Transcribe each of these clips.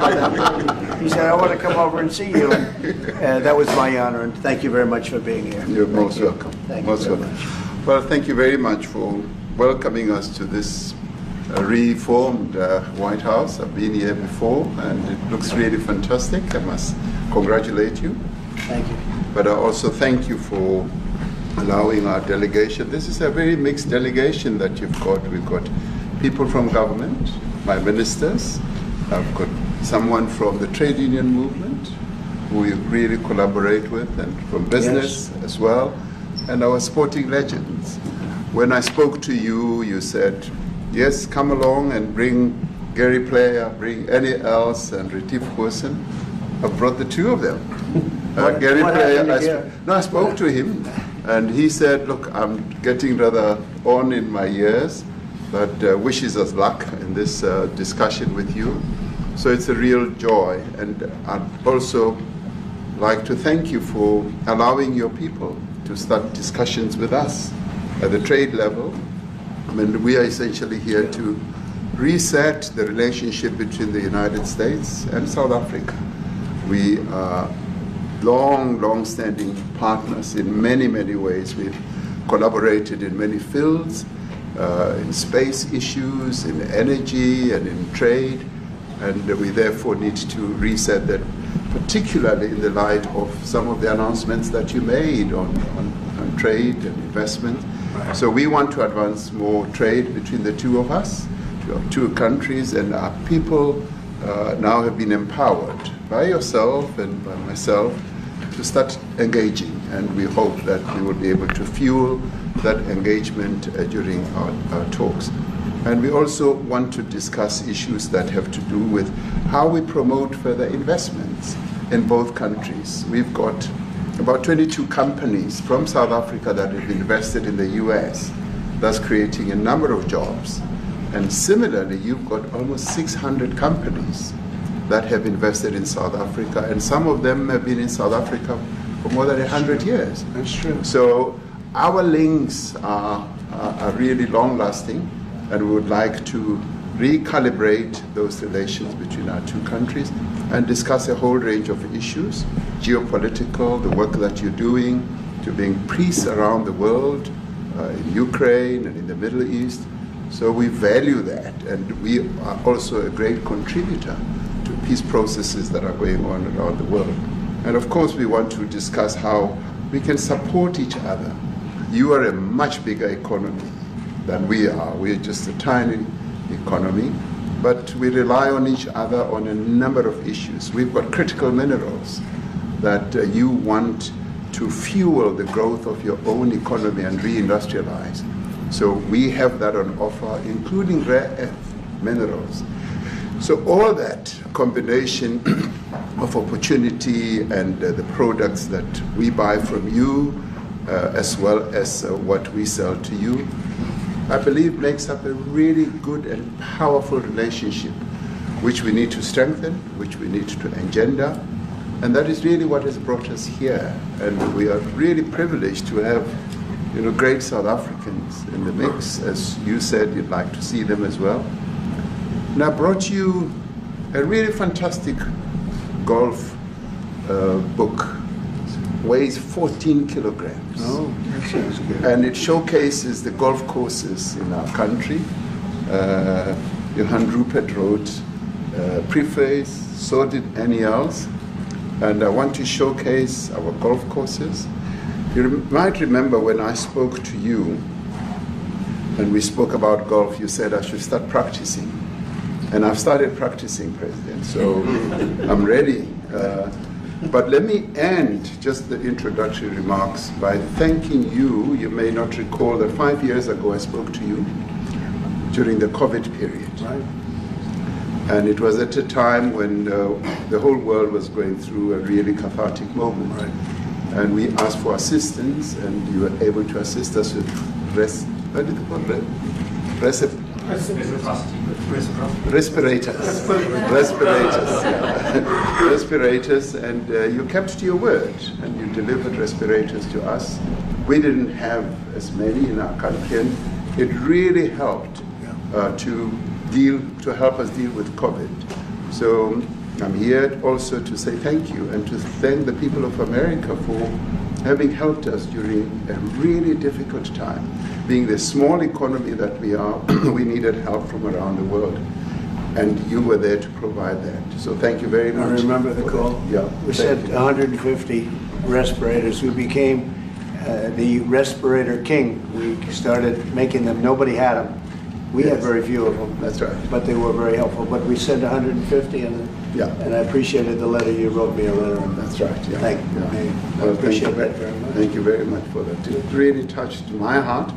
He said, I want to come over and see you. And that was my honor, and thank you very much for being here. You're most welcome. Thank you very much. Well, thank you very much for welcoming us to this reformed White House. I've been here before, and it looks really fantastic. I must congratulate you. Thank you. But I also thank you for allowing our delegation. This is a very mixed delegation that you've got. We've got people from government, my ministers. I've got someone from the trade union movement who we really collaborate with, and from business as well, and our sporting legends. When I spoke to you, you said, yes, come along and bring Gary Player, bring Annie else, and Retief Hussain. I brought the two of them. Gary Player, I spoke to him, and he said, look, I'm getting rather on in my years, but wishes us luck in this discussion with you. So it's a real joy, and I'd also like to thank you for allowing your people to start discussions with us at the trade level. I mean, we are essentially here to reset the relationship between the United States and South Africa. We are long-standing partners in many, many ways. We've collaborated in many fields, in space issues, in energy, and in trade, and we therefore need to reset that, particularly in the light of some of the announcements that you made on trade and investment. Right. So we want to advance more trade between the two of us, two countries, and our people now have been empowered by yourself and by myself to start engaging, and we hope that we will be able to fuel that engagement during our talks. And we also want to discuss issues that have to do with how we promote further investments in both countries. We've got about 22 companies from South Africa that have invested in the US, thus creating a number of jobs. And similarly, you've got almost 600 companies that have invested in South Africa, and some of them have been in South Africa for more than 100 years. That's true. So our links are really long-lasting, and we would like to recalibrate those relations between our two countries and discuss a whole range of issues, geopolitical, the work that you're doing to bring peace around the world, in Ukraine and in the Middle East. So we value that, and we are also a great contributor to peace processes that are going on around the world. And of course, we want to discuss how we can support each other. You are a much bigger economy than we are. We're just a tiny economy, but we rely on each other on a number of issues. We've got critical minerals that you want to fuel the growth of your own economy and reindustrialize. So we have that on offer, including rare earth minerals. So all that combination of opportunity and the products that we buy from you, as well as what we sell to you, I believe makes up a really good and powerful relationship, which we need to strengthen, which we need to engender, and that is really what has brought us here. And we are really privileged to have, great South Africans in the mix. As you said, you'd like to see them as well. And I brought you a really fantastic golf book. Weighs 14 kilograms. Oh, that sounds good. And it showcases the golf courses in our country. Johan Rupert wrote preface, so did Annie else. And I want to showcase our golf courses. You might remember when I spoke to you and we spoke about golf, you said I should start practicing. And I've started practicing, President, so I'm ready. But let me end just the introductory remarks by thanking you. You may not recall that 5 years ago I spoke to you during the COVID period. Right. And it was at a time when the whole world was going through a really cathartic moment. Right. And we asked for assistance, and you were able to assist us with respirators. Respirators, and you kept to your word, and you delivered respirators to us. We didn't have as many in our country, and it really helped to help us deal with COVID. So I'm here also to say thank you and to thank the people of America for having helped us during a really difficult time. Being the small economy that we are, we needed help from around the world. And you were there to provide that. So thank you very much. I remember the call. That. Yeah. We sent 150 respirators. We became the respirator king. We started making them. Nobody had them. We had very few of them. That's right. But they were very helpful. But we sent 150, and I appreciated the letter. You wrote me a letter. That's right. Yeah. Thank you. Yeah. I appreciate that very much. Thank you very much for that. It really touched my heart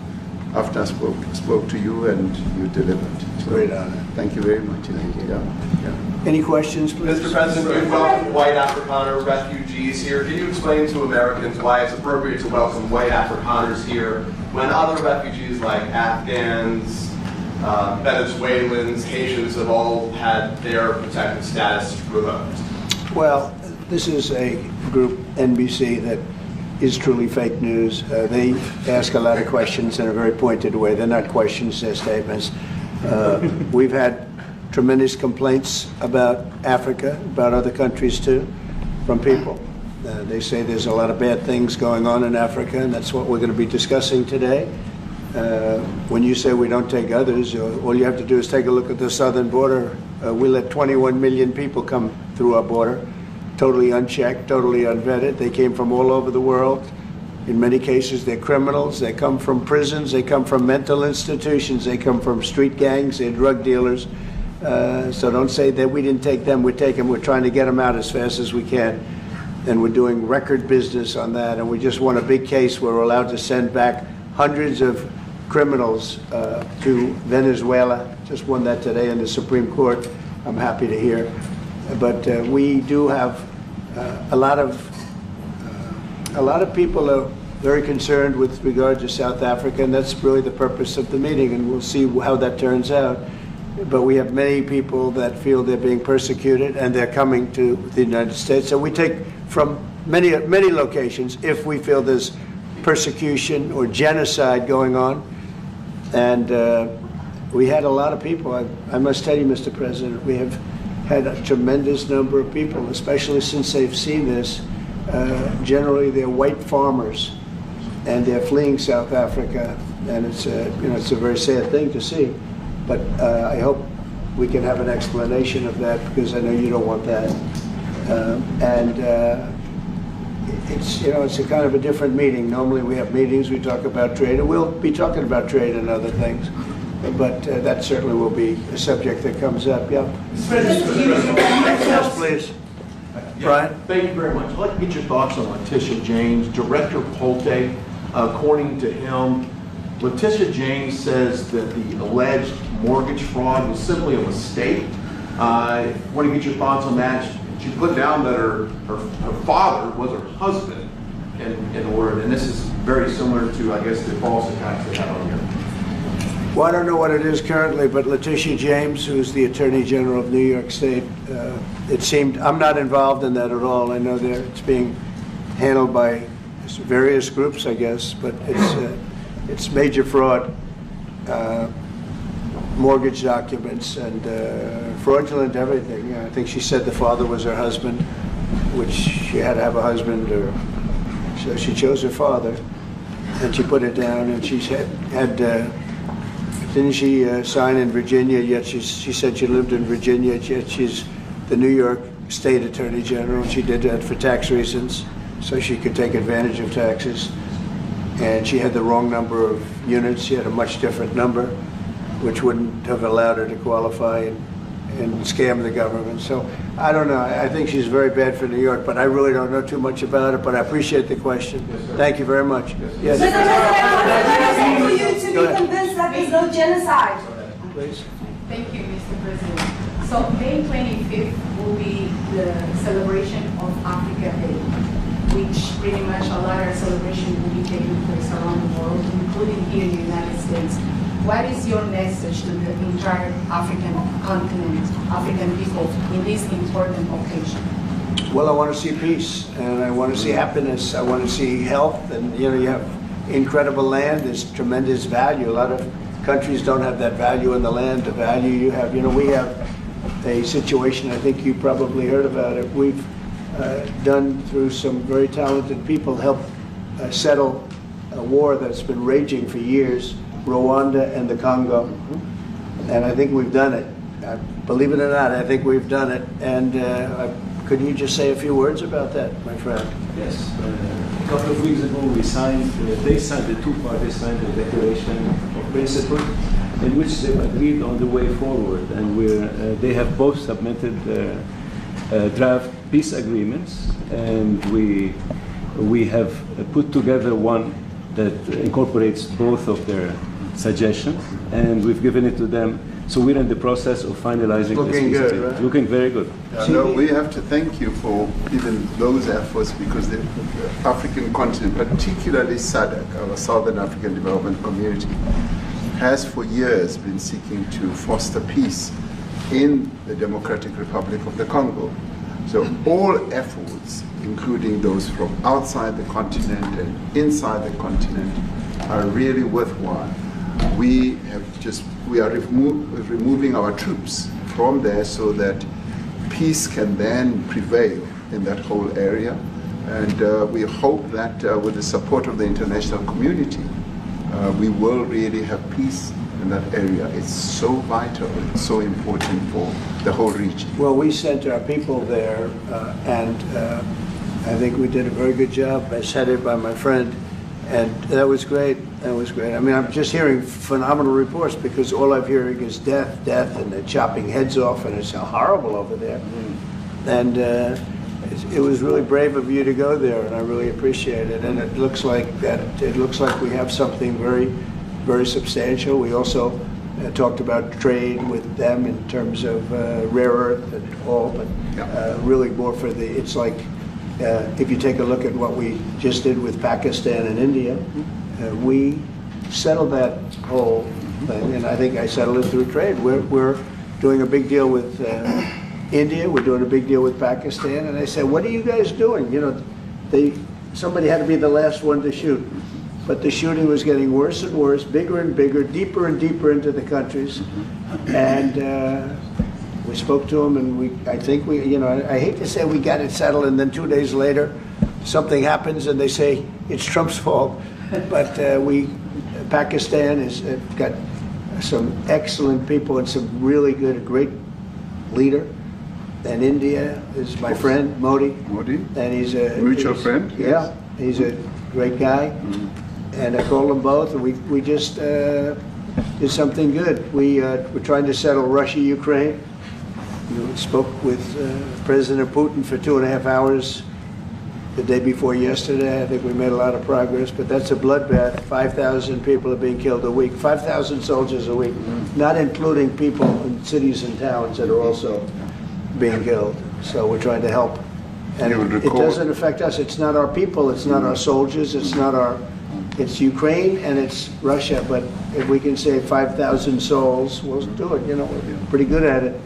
after I spoke to you and you delivered. So, great honor. Thank you very much. Yeah. Any questions, please? Mr. President, you welcome white Afrikaner refugees here. Can you explain to Americans why it's appropriate to welcome white Afrikaners here when other refugees like Afghans, Venezuelans, Haitians have all had their protected status revoked? Well, this is a group, NBC, that is truly fake news. They ask a lot of questions in a very pointed way. They're not questions, they're statements. We've had tremendous complaints about Africa, about other countries too, from people. They say there's a lot of bad things going on in Africa, and that's what we're going to be discussing today. When you say we don't take others, all you have to do is take a look at the southern border. We let 21 million people come through our border, totally unchecked, totally unvetted. They came from all over the world. In many cases, they're criminals. They come from prisons. They come from mental institutions. They come from street gangs. They're drug dealers. So don't say that we didn't take them. We take them. We're trying to get them out as fast as we can. And we're doing record business on that. And we just won a big case where we're allowed to send back hundreds of criminals to Venezuela. Just won that today in the Supreme Court. I'm happy to hear. But we do have a lot of people are very concerned with regard to South Africa, and that's really the purpose of the meeting, and we'll see how that turns out. But we have many people that feel they're being persecuted, and they're coming to the United States. So we take from many locations if we feel there's persecution or genocide going on. And we had a lot of people. I must tell you, Mr. President, we have had a tremendous number of people, especially since they've seen this. Generally, they're white farmers, and they're fleeing South Africa, and it's a very sad thing to see. But I hope we can have an explanation of that, because I know you don't want that. It's a kind of a different meeting. Normally, we have meetings, we talk about trade, and we'll be talking about trade and other things. But that certainly will be a subject that comes up. Yeah. Yes, please. Brian? Thank you very much. I'd like to get your thoughts on Letitia James. Director Polte, according to him, Letitia James says that the alleged mortgage fraud was simply a mistake. I want to get your thoughts on that. She put down that her father was her husband in order, and this is very similar to, I guess, the false attacks they had on here. Well, I don't know what it is currently, but Letitia James, who's the Attorney General of New York State, it seemed, I'm not involved in that at all. I know that it's being handled by various groups, I guess, but it's major fraud, mortgage documents, and fraudulent everything. I think she said the father was her husband, which she had to have a husband, or so she chose her father, and she put it down, and she had didn't she sign in Virginia, yet she said she lived in Virginia, yet she's the New York State Attorney General. She did that for tax reasons, so she could take advantage of taxes. And she had the wrong number of units. She had a much different number, which wouldn't have allowed her to qualify and scam the government. So I don't know. I think she's very bad for New York, but I really don't know too much about it, but I appreciate the question. Yes, thank you very much. Yes. Mr. President, for you to be convinced that there's no genocide. Please. Thank you, Mr. President. So May 25th will be the celebration of Africa Day, which pretty much a lot of celebration will be taking place around the world, including here in the United States. What is your message to the entire African continent, African people, in this important occasion? Well, I want to see peace, and I want to see happiness. I want to see health, and you have incredible land. There's tremendous value. A lot of countries don't have that value in the land, the value you have. We have a situation, I think you probably heard about it. We've done, through some very talented people, helped settle a war that's been raging for years, Rwanda and the Congo. And I think we've done it. Believe it or not, I think we've done it. And could you just say a few words about that, my friend? Yes. A couple of weeks ago, we signed, the two parties signed a declaration of principle in which they agreed on the way forward. And they have both submitted draft peace agreements, and we have put together one that incorporates both of their suggestions, and we've given it to them. So we're in the process of finalizing this Looking peace good, agreement. right? Looking very good. No, we have to thank you for even those efforts, because the African continent, particularly SADC, our Southern African Development Community, has for years been seeking to foster peace in the Democratic Republic of the Congo. So all efforts, including those from outside the continent and inside the continent, are really worthwhile. We are removing our troops from there so that peace can then prevail in that whole area. And we hope that with the support of the international community, we will really have peace in that area. It's so vital, it's so important for the whole region. Well, we sent our people there, and I think we did a very good job, as headed by my friend, and that was great. That was great. I mean, I'm just hearing phenomenal reports, because all I'm hearing is death, and they're chopping heads off, and it's horrible over there. And it was really brave of you to go there, and I really appreciate it. And it looks like we have something very, very substantial. We also talked about trade with them in terms of rare earth and all, but really more for it's like, if you take a look at what we just did with Pakistan and India, we settled that whole thing, and I think I settled it through trade. We're doing a big deal with India, we're doing a big deal with Pakistan, and I said, what are you guys doing? You know, somebody had to be the last one to shoot, but the shooting was getting worse and worse, bigger and bigger, deeper and deeper into the countries, and we spoke to them, and I think I hate to say we got it settled, and then 2 days later, something happens, and they say it's Trump's fault. But Pakistan has got some excellent people and some really great leader. And India is my friend, Modi. And he's a mutual friend. Yeah, he's a great guy. And I called them both, and we just did something good. We're trying to settle Russia, Ukraine. We spoke with President Putin for 2.5 hours the day before yesterday. I think we made a lot of progress, but that's a bloodbath. 5,000 people are being killed a week, 5,000 soldiers a week, not including people in cities and towns that are also being killed. So we're trying to help. And it doesn't affect us. It's not our people, it's not our soldiers, it's Ukraine and it's Russia, but if we can save 5,000 souls, we'll do it. You know, we're pretty good at it.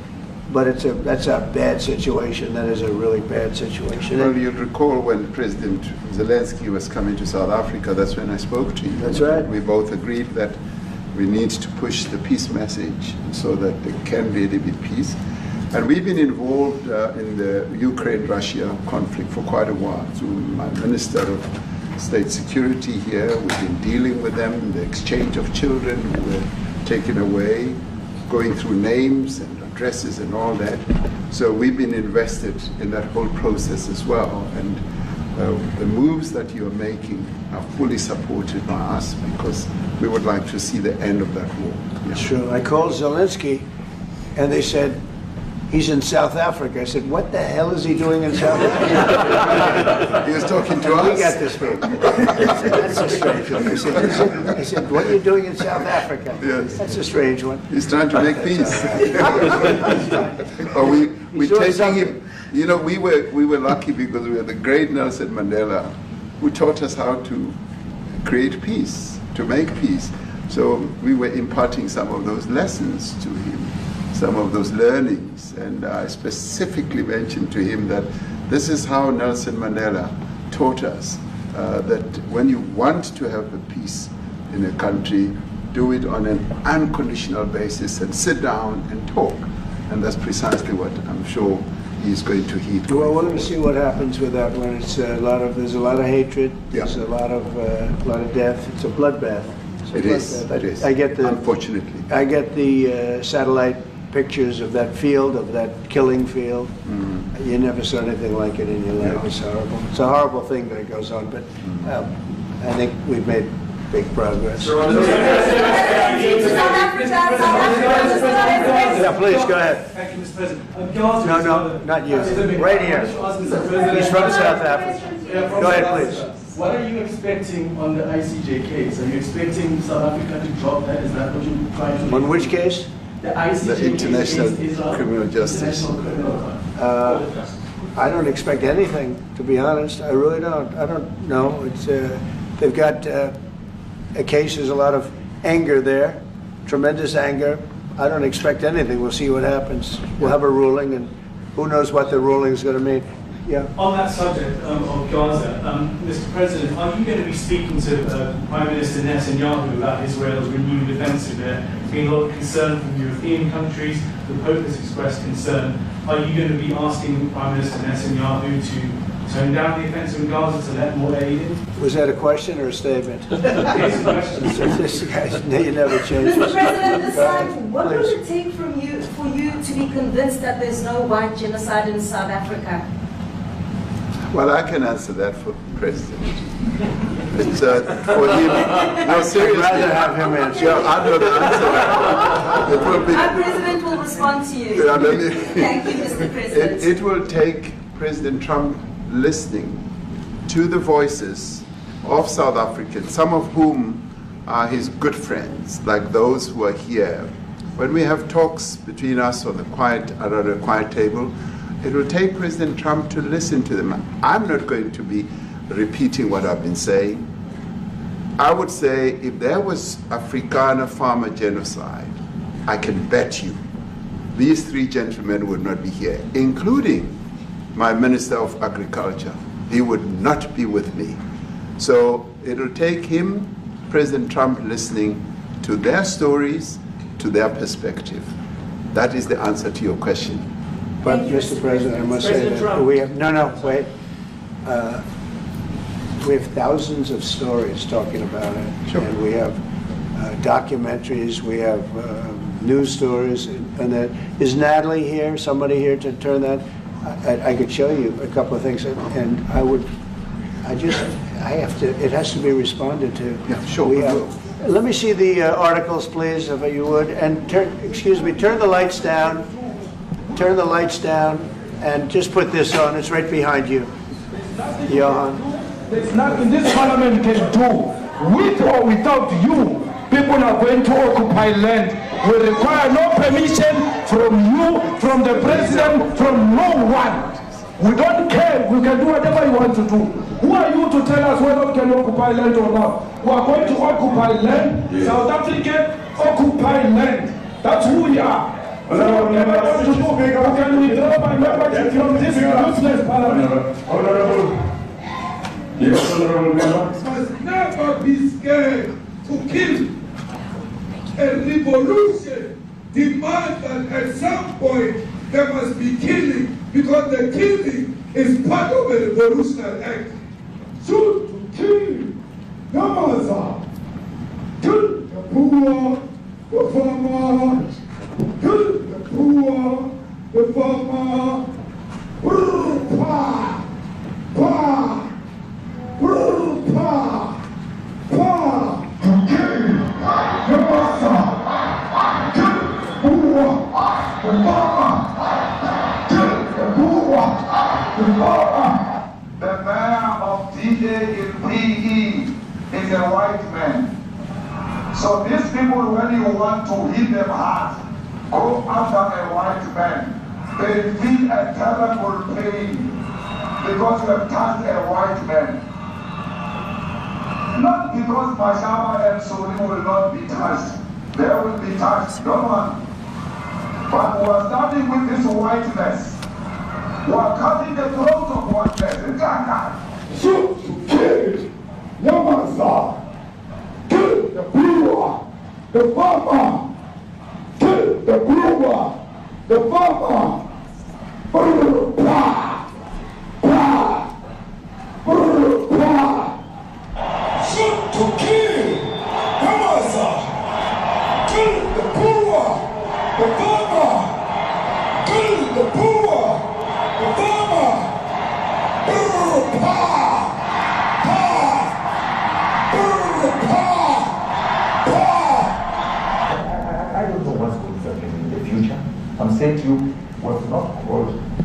But that's a bad situation. That is a really bad situation. Well, you'll recall when President Zelensky was coming to South Africa, that's when I spoke to you. That's right. We both agreed that we need to push the peace message so that there can really be peace. And we've been involved in the Ukraine-Russia conflict for quite a while. Through my Minister of State Security here, we've been dealing with them, the exchange of children who were taken away, going through names and addresses and all that. So we've been invested in that whole process as well. And the moves that you're making are fully supported by us, because we would like to see the end of that war. It's true. I called Zelensky, and they said, he's in South Africa. I said, what the hell is he doing in South Africa? He was talking to us. We got this man. That's a strange one. I said, what are you doing in South Africa? Yes. That's a strange one. He's trying to make peace. We're taking him. You know, we were lucky because we had the great Nelson Mandela, who taught us how to create peace, to make peace. So we were imparting some of those lessons to him, some of those learnings, and I specifically mentioned to him that this is how Nelson Mandela taught us that when you want to have a peace in a country, do it on an unconditional basis and sit down and talk. And that's precisely what I'm sure he's going to heed. Well, I wanted to see what happens with that when it's there's a lot of hatred, there's a lot of death. It's a bloodbath. It is. I get the, unfortunately. I get the satellite pictures of that field, of that killing field. You never saw anything like it in your life. It's horrible. It's a horrible thing that it goes on, but I think we've made big progress. Yeah, please, go ahead. Thank you, Mr. President. No, not you. Right here. He's from South Africa. Go ahead, please. What are you expecting on the ICJ case? Are you expecting South Africa to drop that? Is that what you're trying to do? On which case? The ICJ The International case Criminal Justice. International Criminal Court. I don't expect anything, to be honest. I really don't. I don't know. It's they've got a case. There's a lot of anger there, tremendous anger. I don't expect anything. We'll see what happens. We'll have a ruling, and who knows what the ruling is going to mean. Yeah. On that subject of Gaza, Mr. President, are you going to be speaking to Prime Minister Netanyahu about Israel's renewed offensive there? There's been a lot of concern from European countries. The Pope has expressed concern. Are you going to be asking Prime Minister Netanyahu to tone down the offensive in Gaza to let more aid in? Was that a question or a statement? It's a question. This guy's, you never change. Mr. President, this time, what will Please. it take for you to be convinced that there's no white genocide in South Africa? Well, I can answer that for President. It's for him. No, seriously. I'd rather have him answer. Yeah, I'd rather answer that. It will be. Our president will respond to you. Yeah, let me- Thank you, Mr. President. It will take President Trump listening to the voices of South Africans, some of whom are his good friends, like those who are here. When we have talks between us on the around a quiet table, it will take President Trump to listen to them. I'm not going to be repeating what I've been saying. I would say if there was Afrikaner farmer genocide, I can bet you these three gentlemen would not be here, including my Minister of Agriculture. He would not be with me. So it'll take him, President Trump, listening to their stories, to their perspective. That is the answer to your question. But, Mr. President, I must say that we have, wait. We have thousands of stories talking about it. Sure. And we have documentaries, we have news stories. And that, is Natalie here, somebody here to turn that? I could show you a couple of things, and it has to be responded to. Yeah, sure. Let me see the articles, please, if you would. And turn the lights down. Turn the lights down, and just put this on. It's right behind you, Johan. There's nothing this parliament can do. With or without you, people are going to occupy land. We require no permission from you, from the president, from no one. We don't care. We can do whatever you want to do. Who are you to tell us whether we can occupy land or not? We are going to occupy land. Yeah. South Africa occupy land. That's who we are. So whatever you want to do, we can withdraw my membership from this useless parliament. Honorable. Yes, honorable member. Must never be scared to kill. A revolution demands that at some point there must be killing, because the killing is part of a revolutionary act. Shoot to kill Namaza, kill the poor, the farmer, kill the poor, the farmer, pa, pa, pa, pa, to kill Namaza, kill the poor, the farmer, kill the poor, the farmer. The mayor of DA in PE is a white man. So these people, when you want to hit them hard, go after a white man. They feel a terrible pain because you have touched a white man. Not because Mashaba and Soli will not be touched. They will be touched, no one. But we are starting with this whiteness. We are cutting the throat of whiteness. Shoot to kill Yamaza. Kill the brewer, the farmer. Kill the brewer, the farmer.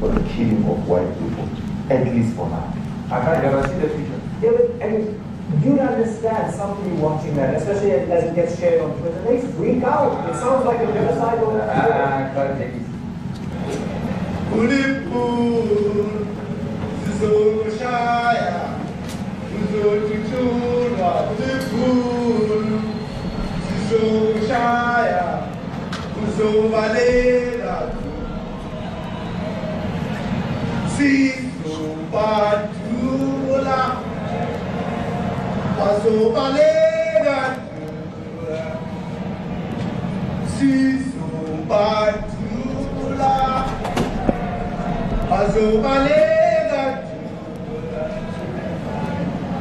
for the killing of white people, at least for now. I can't ever see the future. Yeah, but, I mean, you understand somebody watching that, especially as it gets shared on Twitter, they freak out. It sounds like a genocide on that.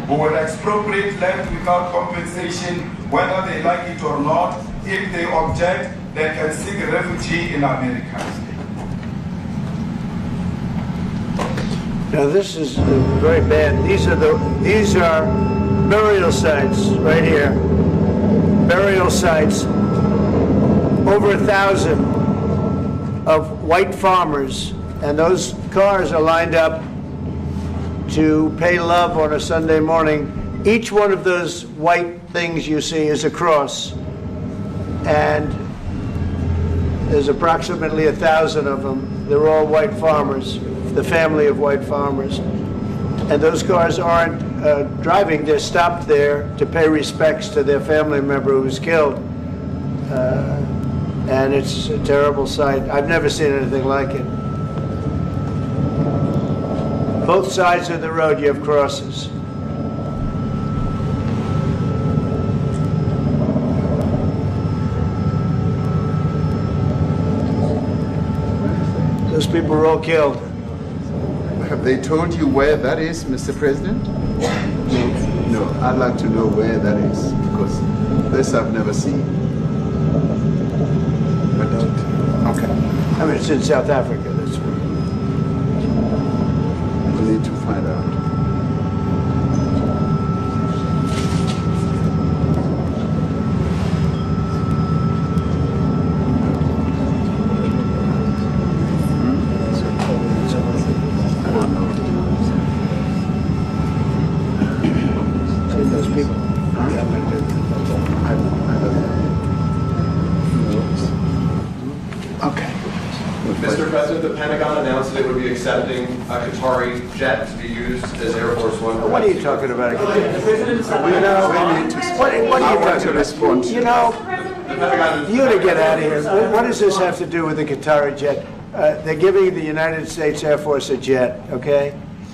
Who will expropriate land without compensation, whether they like it or not. If they object, they can seek refugee in America. Now this is very bad. These are burial sites right here. Burial sites. Over 1,000 of white farmers, and those cars are lined up to pay love on a Sunday morning. Each one of those white things you see is a cross, and there's approximately 1,000 of them. They're all white farmers, the family of white farmers. And those cars aren't driving, they're stopped there to pay respects to their family member who was killed. And it's a terrible sight. I've never seen anything like it. Both sides of the road you have crosses. Those people were all killed. Have they told you where that is, Mr. President? No, I'd like to know where that is, because this I've never seen. But okay. I mean, it's in South Africa, that's where. We need to find out. Mr. President, the Pentagon announced that it would be accepting a Qatari jet to be used as Air Force One. What are you talking about? You know, what are you talking about? You know, you to get out of here. What does this have to do with the Qatari jet? They're giving the United States Air Force a jet, okay?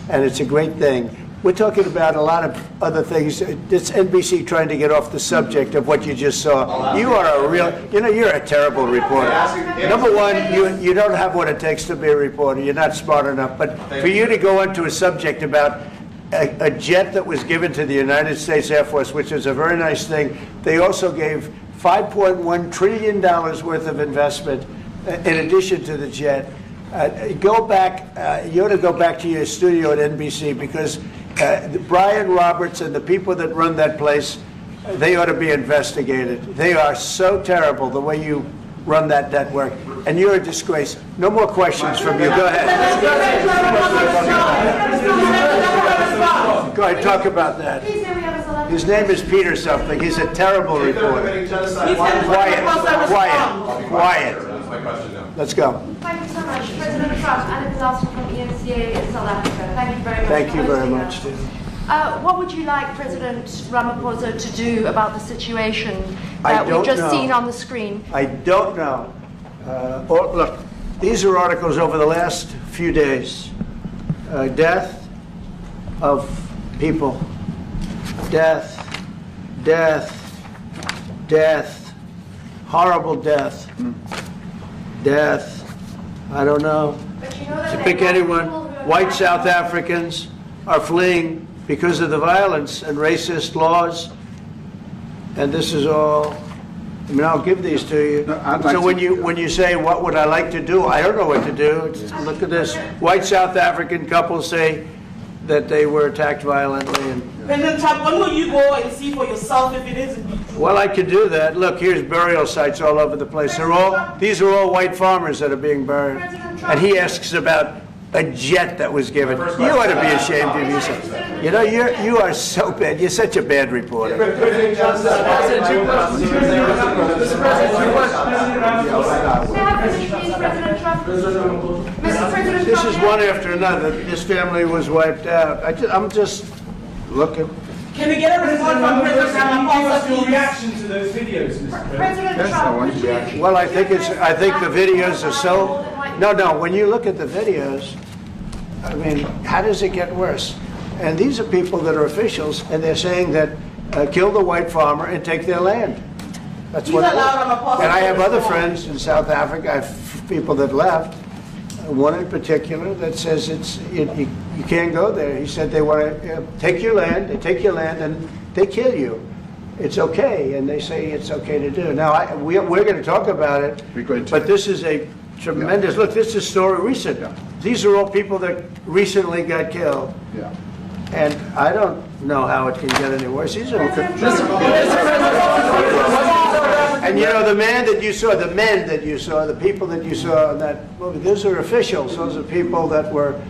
And it's a great thing. We're talking about a lot of other things. It's NBC trying to get off the subject of what you just saw. You are a real, you know, you're a terrible reporter. Number one, you don't have what it takes to be a reporter. You're not smart enough. But for you to go into a subject about a jet that was given to the United States Air Force, which is a very nice thing, they also gave $5.1 trillion worth of investment in addition to the jet. Go back, you ought to go back to your studio at NBC, because Brian Roberts and the people that run that place, they ought to be investigated. They are so terrible the way you run that network, and you're a disgrace. No more questions from you. Go ahead. Go ahead, talk about that. His name is Peter something. He's a terrible reporter. Quiet. That's my question now. Let's go. Thank you so much. President Trump, and a disaster from ENCA in South Africa. Thank you very much. Thank you very much, Steve. What would you like President Ramaphosa to do about the situation that we've just seen on the screen? I don't know. Look, these are articles over the last few days. Death of people. Death. Horrible death. Death. I don't know. But you know that To pick anyone, white South Africans are fleeing because of the violence and racist laws. And this is all, I mean, I'll give these to you. So when you say, what would I like to do? I don't know what to do. Look at this. White South African couples say that they were attacked violently. And, President Trump, when will you go and see for yourself if it is indeed true? well, I could do that. Look, here's burial sites all over the place. These are all white farmers that are being buried. And he asks about a jet that was given. You ought to be ashamed of yourself. You know, you are so bad. You're such a bad reporter. This is one after another. This family was wiped out. I'm just looking. Can we get a report from President Ramaphosa, Your please? reaction to those videos, Mr. President? Yes, I want your reaction. Well, I think the videos are so. No. When you look at the videos, I mean, how does it get worse? And these are people that are officials, and they're saying that kill the white farmer and take their land. That's what. And I have other friends in South Africa. I have people that left. One in particular that says you can't go there. He said they want to take your land, they take your land, and they kill you. It's okay, and they say it's okay to do. Now, we're going to talk about it, but this is a tremendous, look, this is story recent. These are all people that recently got killed. Yeah. And I don't know how it can get any worse. These are and you know, the men that you saw, the people that you saw in that movie, those are officials. Those are people that were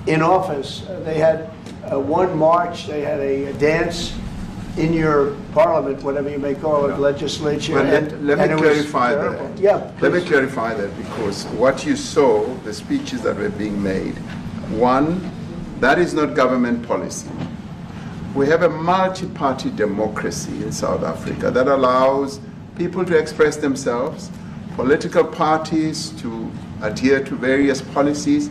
in office. They had one march, they had a dance in your parliament, whatever you may call it, legislature. Well, let me clarify that. Yeah, let me clarify that, because what you saw, the speeches that were being made, one, that is not government policy. We have a multi-party democracy in South Africa that allows people to express themselves, political parties to adhere to various policies,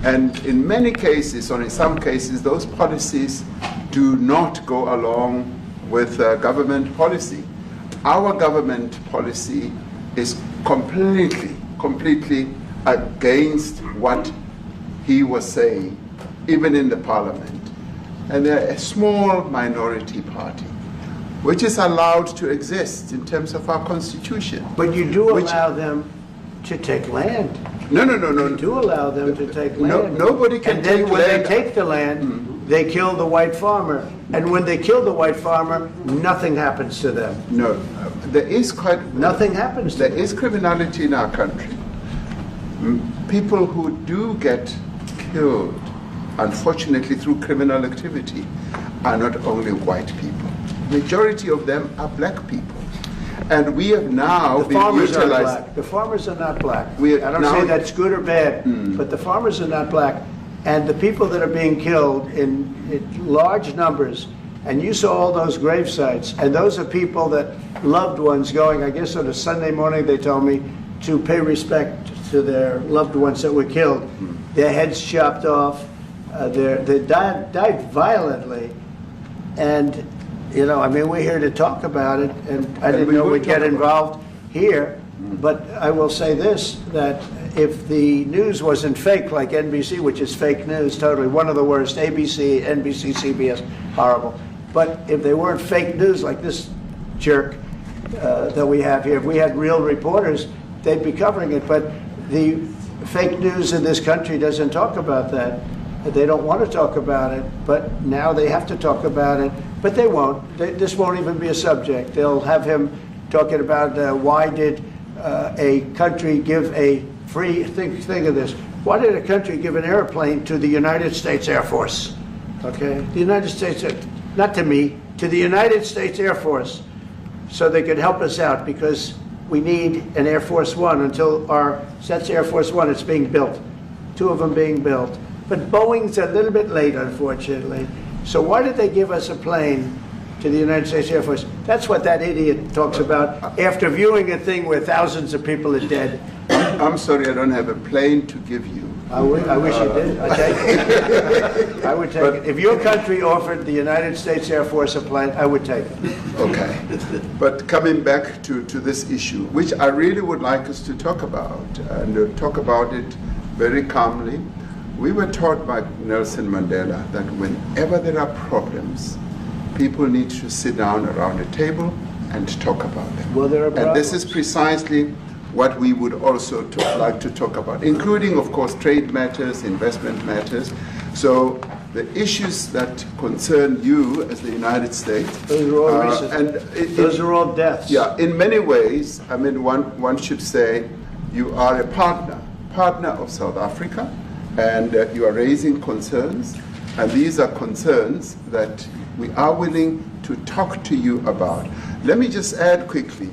and in many cases, or in some cases, those policies do not go along with government policy. Our government policy is completely against what he was saying, even in the parliament. And they're a small minority party, which is allowed to exist in terms of our constitution. But you do allow them to take land. No. You do allow them to take land. Nobody can take land. And then when they take the land, they kill the white farmer. And when they kill the white farmer, nothing happens to them. No, there is nothing happens to them. There is criminality in our country. People who do get killed, unfortunately, through criminal activity, are not only white people. Majority of them are black people. And we have now been utilized. The farmers are not black. I don't say that's good or bad, but the farmers are not black. And the people that are being killed in large numbers, and you saw all those grave sites, and those are people that loved ones going, I guess on a Sunday morning, they told me, to pay respect to their loved ones that were killed. Their heads chopped off. They died violently. And, you know, I mean, we're here to talk about it, and I didn't know we'd get involved here. But I will say this, that if the news wasn't fake like NBC, which is fake news totally, one of the worst, ABC, NBC, CBS, horrible. But if they weren't fake news like this jerk that we have here, if we had real reporters, they'd be covering it. But the fake news in this country doesn't talk about that. They don't want to talk about it, but now they have to talk about it. But they won't. This won't even be a subject. They'll have him talking about why did a country give a free, think of this, why did a country give an airplane to the United States Air Force? Okay, the United States, not to me, to the United States Air Force, so they could help us out, because we need an Air Force One until that's Air Force One, it's being built, 2 of them being built. But Boeing's a little bit late, unfortunately. So why did they give us a plane to the United States Air Force? That's what that idiot talks about after viewing a thing where thousands of people are dead. I'm sorry, I don't have a plane to give you. I wish you did. I'd take it. I would take it. If your country offered the United States Air Force a plane, I would take it. Okay. But coming back to this issue, which I really would like us to talk about, and talk about it very calmly. We were taught by Nelson Mandela that whenever there are problems, people need to sit down around a table and talk about them. Well, there are problems. And this is precisely what we would also like to talk about, including, of course, trade matters, investment matters. So the issues that concern you as the United States. Those are all recent. Those are all deaths. Yeah, in many ways, I mean, one should say you are a partner of South Africa. And you are raising concerns, and these are concerns that we are willing to talk to you about. Let me just add quickly,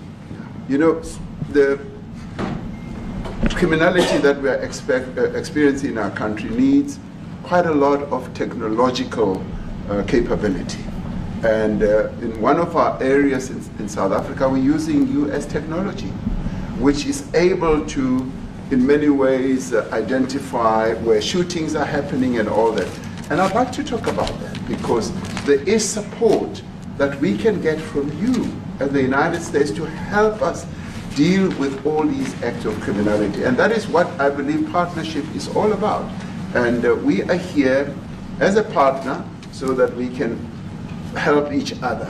you know, the criminality that we are experiencing in our country needs quite a lot of technological capability. And in one of our areas in South Africa, we're using US technology, which is able to, in many ways, identify where shootings are happening and all that. And I'd like to talk about that, because there is support that we can get from you and the United States to help us deal with all these acts of criminality. And that is what I believe partnership is all about. And we are here as a partner so that we can help each other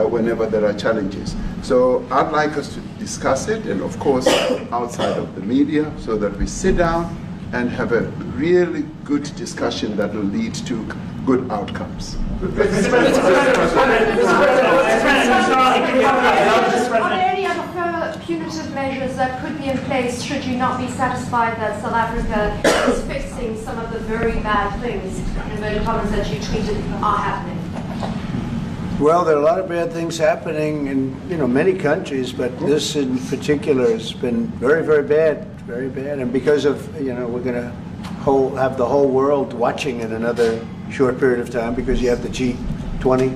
whenever there are challenges. So I'd like us to discuss it, and of course outside of the media, so that we sit down and have a really good discussion that will lead to good outcomes. Are there any other further punitive measures that could be in place should you not be satisfied that South Africa is fixing some of the very bad things, in inverted commas, that you tweeted are happening? Well, there are a lot of bad things happening in many countries, but this in particular has been very, very bad, very bad. And because of we're going to have the whole world watching in another short period of time, because you have the G20,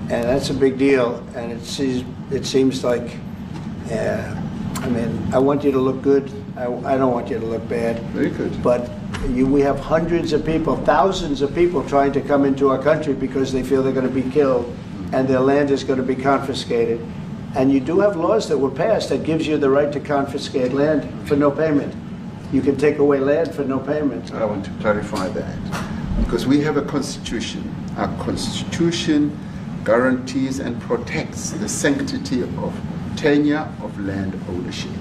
and that's a big deal. And it seems like, I want you to look good. I don't want you to look bad. Very good. But we have hundreds of people, thousands of people trying to come into our country because they feel they're going to be killed and their land is going to be confiscated. And you do have laws that were passed that gives you the right to confiscate land for no payment. You can take away land for no payment. I want to clarify that, because we have a constitution. Our constitution guarantees and protects the sanctity of tenure of land ownership.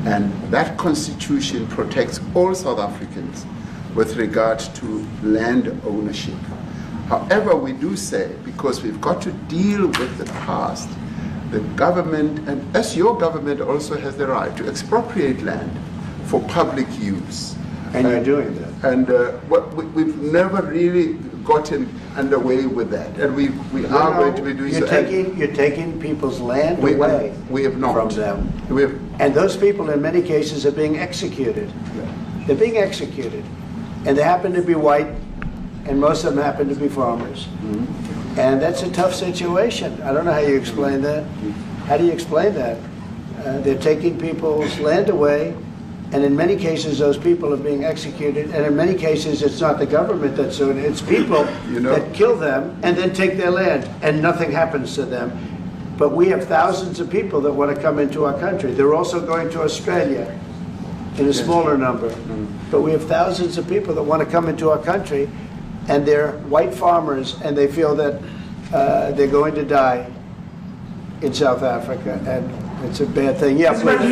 And that constitution protects all South Africans with regard to land ownership. However, we do say, because we've got to deal with the past, the government, and as your government also has the right to expropriate land for public use. And you're doing that. And we've never really gotten underway with that. And we are going to be doing so. You're taking people's land away we have not. From them. And those people in many cases are being executed. Yeah. They're being executed. And they happen to be white, and most of them happen to be farmers. Mm-hmm. And that's a tough situation. I don't know how you explain that. How do you explain that? They're taking people's land away, and in many cases those people are being executed, and in many cases it's not the government that's doing it, it's people that kill them and then take their land, and nothing happens to them. But we have thousands of people that want to come into our country. They're also going to Australia in a smaller number. But we have thousands of people that want to come into our country, and they're white farmers, and they feel that they're going to die in South Africa, and it's a bad thing. Yeah, please.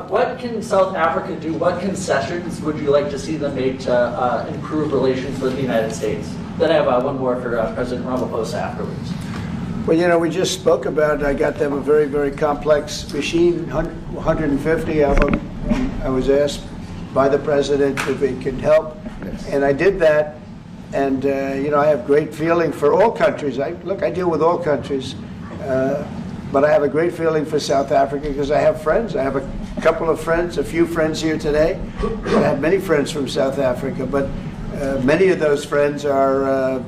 What can South Africa do? What concessions would you like to see them make to improve relations with the United States? Then I have one more for President Ramaphosa afterwards. Well, we just spoke about it. I got them a very, very complex machine, 150 of them. I was asked by the president if it could help, and I did that. And I have great feeling for all countries. I deal with all countries, but I have a great feeling for South Africa because I have friends. I have a couple of friends, a few friends here today. I have many friends from South Africa, but many of those friends are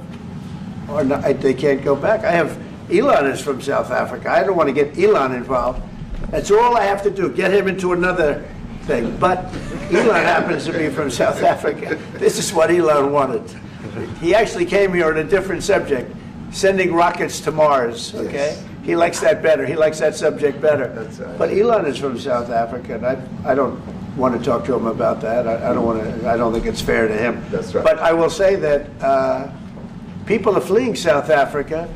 not, they can't go back. I have Elon is from South Africa. I don't want to get Elon involved. That's all I have to do, get him into another thing. But Elon happens to be from South Africa. This is what Elon wanted. He actually came here on a different subject, sending rockets to Mars, okay? Yes. He likes that better. He likes that subject better. That's right. But Elon is from South Africa, and I don't want to talk to him about that. I don't think it's fair to him. That's right. But I will say that people are fleeing South Africa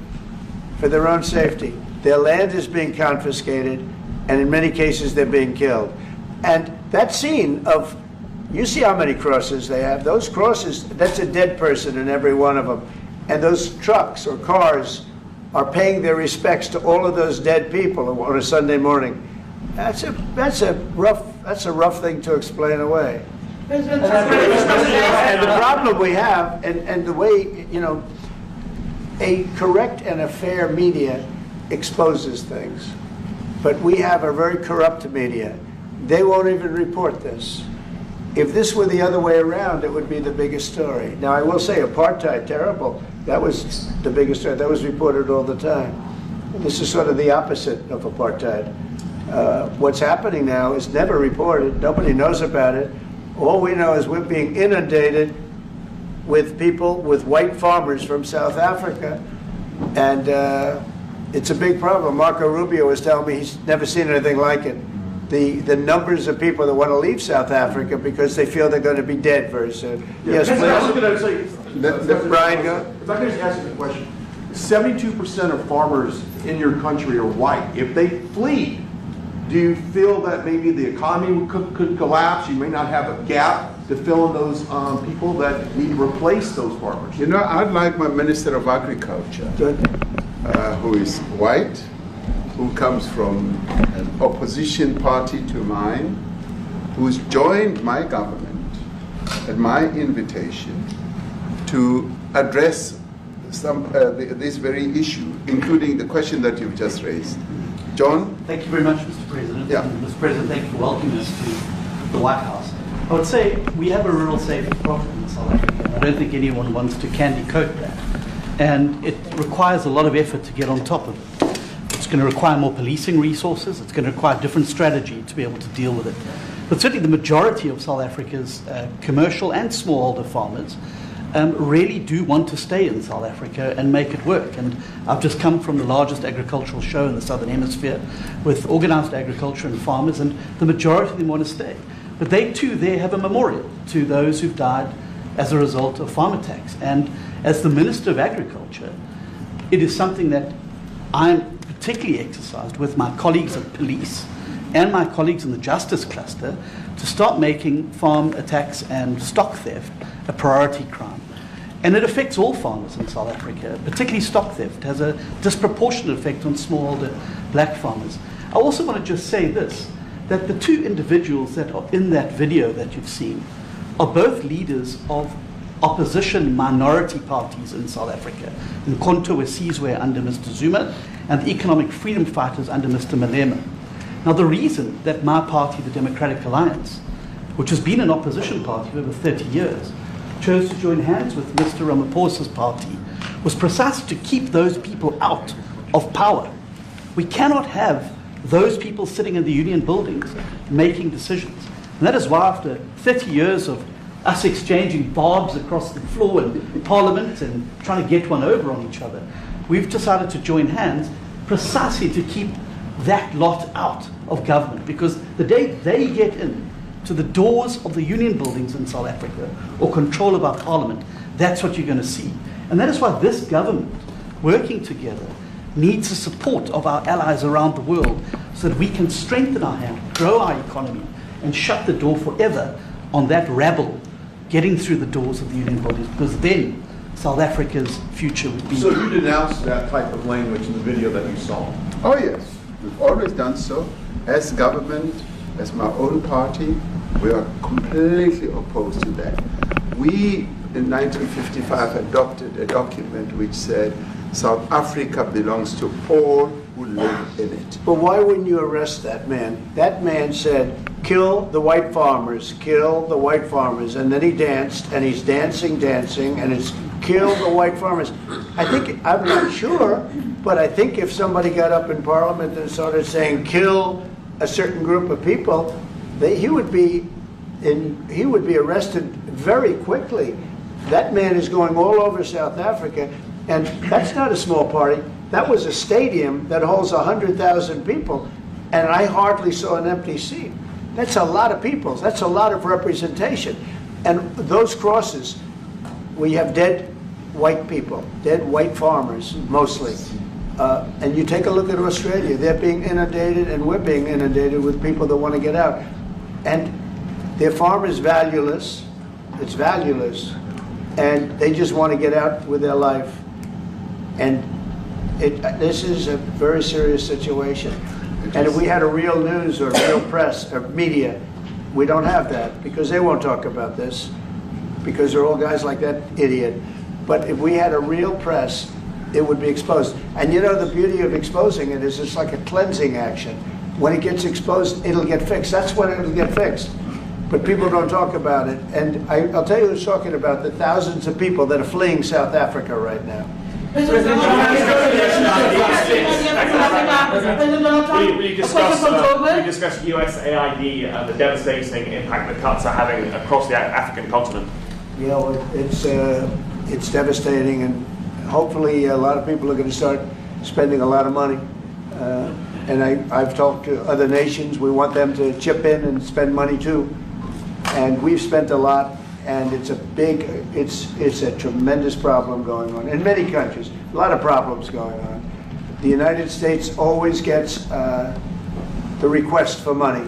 for their own safety. Their land is being confiscated, and in many cases they're being killed. And that scene of, you see how many crosses they have. Those crosses, that's a dead person in every one of them. And those trucks or cars are paying their respects to all of those dead people on a Sunday morning. That's a rough thing to explain away. And the problem we have, and the way, you know, a correct and a fair media exposes things, but we have a very corrupt media. They won't even report this. If this were the other way around, it would be the biggest story. Now, I will say apartheid, terrible. That was the biggest story. That was reported all the time. And this is sort of the opposite of apartheid. What's happening now is never reported. Nobody knows about it. All we know is we're being inundated with people, with white farmers from South Africa. And it's a big problem. Marco Rubio was telling me he's never seen anything like it. The numbers of people that want to leave South Africa because they feel they're going to be dead very soon. Yeah, Yes, please. I was going to say, Brian, go. if I could just ask you a question. 72% of farmers in your country are white. If they flee, do you feel that maybe the economy could collapse? You may not have a gap to fill in those people that need to replace those farmers. You know, I'd like my Minister of Agriculture, who is white, who comes from an opposition party to mine, who's joined my government at my invitation to address this very issue, including the question that you've just raised. John? Thank you very much, Mr. President. Yeah. And Mr. President, thank you for welcoming us to the White House. I would say we have a rural safety problem in South Africa. I don't think anyone wants to candy coat that. And it requires a lot of effort to get on top of it. It's going to require more policing resources. It's going to require a different strategy to be able to deal with it. But certainly the majority of South Africa's commercial and smallholder farmers really do want to stay in South Africa and make it work. And I've just come from the largest agricultural show in the Southern Hemisphere with organized agriculture and farmers, and the majority of them want to stay. But they too there have a memorial to those who've died as a result of farm attacks. And as the Minister of Agriculture, it is something that I'm particularly exercised with my colleagues at police and my colleagues in the justice cluster to start making farm attacks and stock theft a priority crime. And it affects all farmers in South Africa, particularly stock theft has a disproportionate effect on smallholder black farmers. I also want to just say this, that the two individuals that are in that video that you've seen are both leaders of opposition minority parties in South Africa, in Nkonto Wesizwe under Mr. Zuma and the economic freedom fighters under Mr. Malema. Now the reason that my party, the Democratic Alliance, which has been an opposition party for over 30 years, chose to join hands with Mr. Ramaphosa's party was precisely to keep those people out of power. We cannot have those people sitting in the union buildings making decisions. And that is why after 30 years of us exchanging barbs across the floor in Parliament and trying to get one over on each other, we've decided to join hands precisely to keep that lot out of government. Because the day they get in to the doors of the union buildings in South Africa or control of our parliament, that's what you're going to see. And that is why this government, working together, needs the support of our allies around the world so that we can strengthen our hand, grow our economy, and shut the door forever on that rabble getting through the doors of the union buildings, because then South Africa's future would be... So you denounced that type of language in the video that you saw? Oh yes, we've always done so. As government, as my own party, we are completely opposed to that. We, in 1955, adopted a document which said South Africa belongs to all who live in it. But why wouldn't you arrest that man? That man said, kill the white farmers, kill the white farmers. And then he danced, and he's dancing, and it's kill the white farmers. I think, I'm not sure, but I think if somebody got up in Parliament and started saying kill a certain group of people, he would be arrested very quickly. That man is going all over South Africa, and that's not a small party. That was a stadium that holds 100,000 people, and I hardly saw an empty seat. That's a lot of people. That's a lot of representation. And those crosses, we have dead white people, dead white farmers, mostly. And you take a look at Australia, they're being inundated, and we're being inundated with people that want to get out. And their farm is valueless, it's valueless, and they just want to get out with their life. And this is a very serious situation. And if we had a real news or real press or media, we don't have that because they won't talk about this because they're all guys like that idiot. But if we had a real press, it would be exposed. And you know, the beauty of exposing it is it's like a cleansing action. When it gets exposed, it'll get fixed. That's when it'll get fixed. But people don't talk about it. And I'll tell you who's talking about the thousands of people that are fleeing South Africa right now. We discussed USAID and the devastating impact the cuts are having across the African continent. Yeah, well, it's devastating, and hopefully a lot of people are going to start spending a lot of money. And I've talked to other nations. We want them to chip in and spend money too. And we've spent a lot, and it's a tremendous problem going on in many countries. A lot of problems going on. The United States always gets the request for money.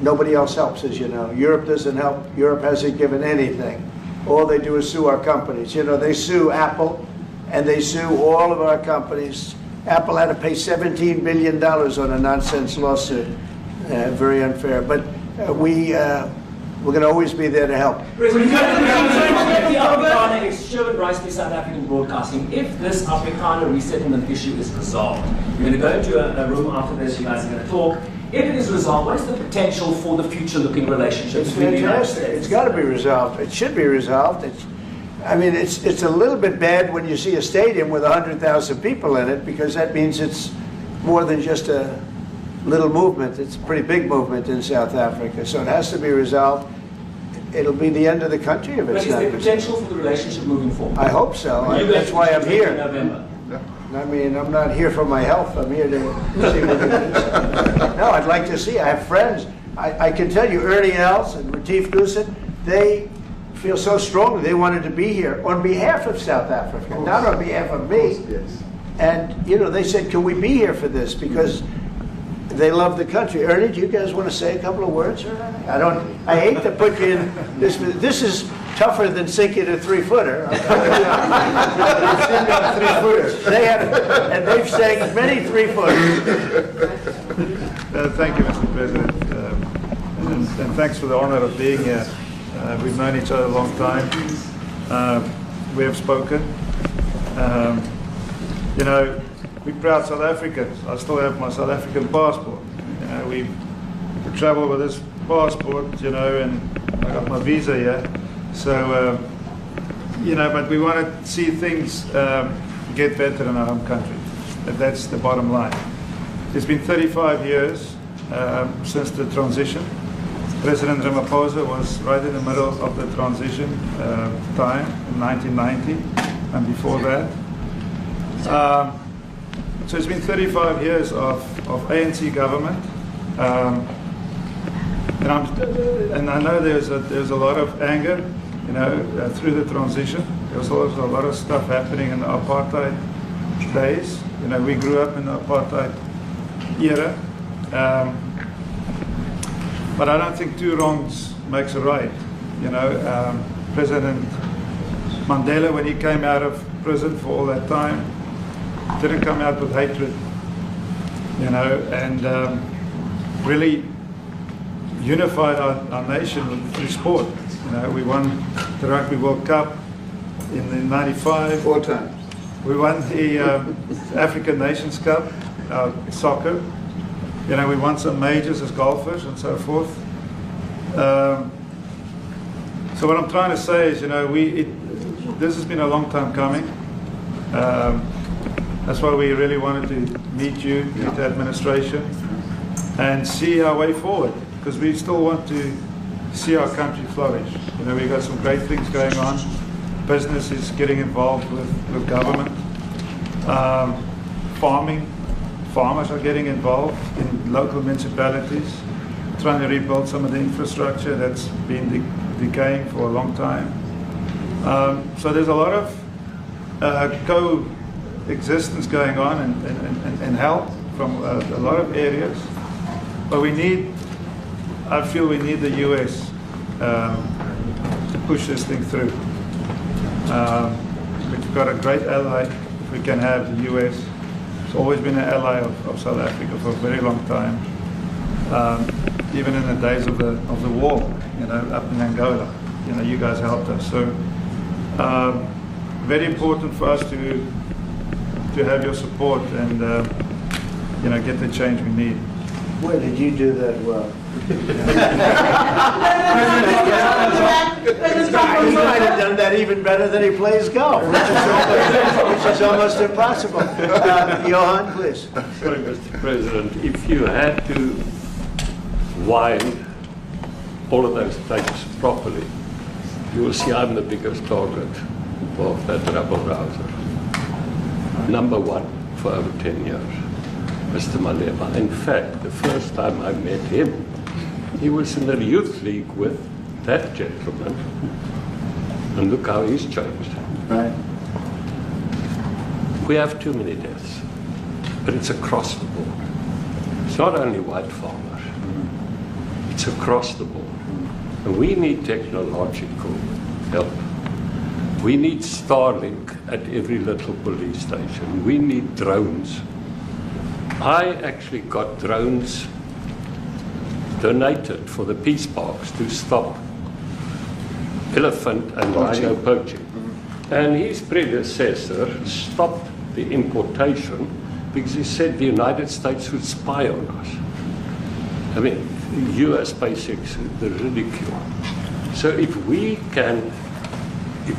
Nobody else helps, as you know. Europe doesn't help. Europe hasn't given anything. All they do is sue our companies. You know, they sue Apple, and they sue all of our companies. Apple had to pay $17 billion on a nonsense lawsuit. Very unfair. But we're going to always be there to help. The Afrikaner Sherwood Rice to South African Broadcasting. If this Afrikaner resettlement issue is resolved, you're going to go into a room after this, you guys are going to talk. If it is resolved, what is the potential for the future-looking relationship between the United States? It's got to be resolved. It should be resolved. I mean, it's a little bit bad when you see a stadium with 100,000 people in it, because that means it's more than just a little movement. It's a pretty big movement in South Africa, so it has to be resolved. It'll be the end of the country if it's not. But is there potential for the relationship moving forward? I hope so. That's why I'm here. I mean, I'm not here for my health. I'm here to see what it is. No, I'd like to see. I have friends. I can tell you, Ernie Els and Retief Goosen, they feel so strongly they wanted to be here on behalf of South Africa, not on behalf of me. Yes. And, you know, they said, can we be here for this? Because they love the country. Ernie, do you guys want to say a couple of words? I hate to put you in this. This is tougher than sinking a 3-footer. They have, and they've sank many 3-footers. Thank you, Mr. President, and thanks for the honor of being here. We've known each other a long time. We have spoken. You know, we're proud South Africans. I still have my South African passport. You know, we travel with this passport, you know, and I got my visa here. So, you know, but we want to see things get better in our home country. That's the bottom line. It's been 35 years since the transition. President Ramaphosa was right in the middle of the transition time in 1990 and before that. So it's been 35 years of ANC government, and I know there's a lot of anger, you know, through the transition. There was also a lot of stuff happening in the apartheid days. You know, we grew up in the apartheid era, but I don't think two wrongs makes a right. You know, President Mandela, when he came out of prison for all that time, didn't come out with hatred, you know, and really unified our nation through sport. You know, we won the Rugby World Cup in '95. 4 times. We won the African Nations Cup, soccer. You know, we won some majors as golfers and so forth. So what I'm trying to say is, you know, this has been a long time coming. That's why we really wanted to meet you, meet the administration, and see our way forward, because we still want to see our country flourish. You know, we've got some great things going on. Business is getting involved with government. Farmers are getting involved in local municipalities, trying to rebuild some of the infrastructure that's been decaying for a long time. So there's a lot of coexistence going on and help from a lot of areas, but I feel we need the US to push this thing through. We've got a great ally if we can have the US. It's always been an ally of South Africa for a very long time. Even in the days of the war, you know, up in Angola, you know, you guys helped us. So very important for us to have your support and you know, get the change we need. Where did you do that well? He might have done that even better than he plays golf, which is almost impossible. Johan, please. Sorry, Mr. President, if you had to wind all of those things properly, you will see I'm the biggest target of that rabble-rouser. Number one for over 10 years, Mr. Malema. In fact, the first time I met him, he was in the youth league with that gentleman, and look how he's changed. Right. We have too many deaths, but it's across the board. It's not only white farmers, it's across the board. And we need technological help. We need Starlink at every little police station. We need drones. I actually got drones donated for the peace parks to stop elephant and rhino poaching. And his predecessor stopped the importation because he said the United States would spy on us. I mean, US basics, the ridicule. So if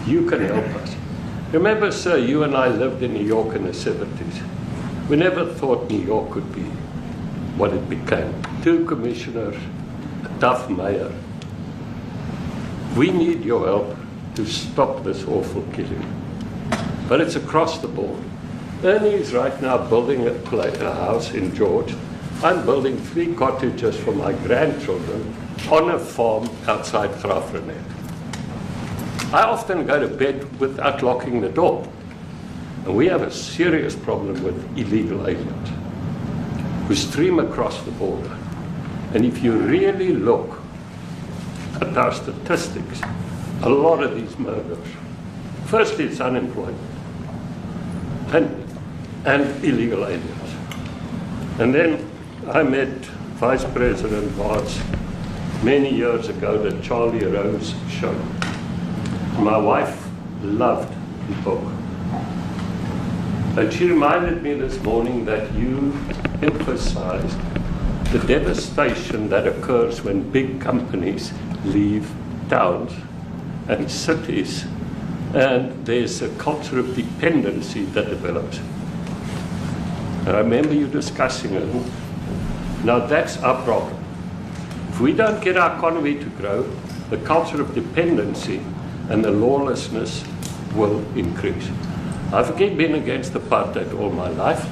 you can help us. Remember, sir, you and I lived in New York in the 70s. We never thought New York could be what it became. 2 commissioners, a tough mayor. We need your help to stop this awful killing. But it's across the board. Ernie is right now building a house in George. I'm building 3 cottages for my grandchildren on a farm outside Graaff-Reinet. I often go to bed without locking the door. And we have a serious problem with illegal aliens who stream across the border. And if you really look at our statistics, a lot of these murders, firstly it's unemployment and illegal aliens. And then I met Vice President Vance many years ago, the Charlie Rose show. My wife loved the book. And she reminded me this morning that you emphasized the devastation that occurs when big companies leave towns and cities, and there's a culture of dependency that develops. And I remember you discussing it. Now that's our problem. If we don't get our economy to grow, the culture of dependency and the lawlessness will increase. I've been against apartheid all my life,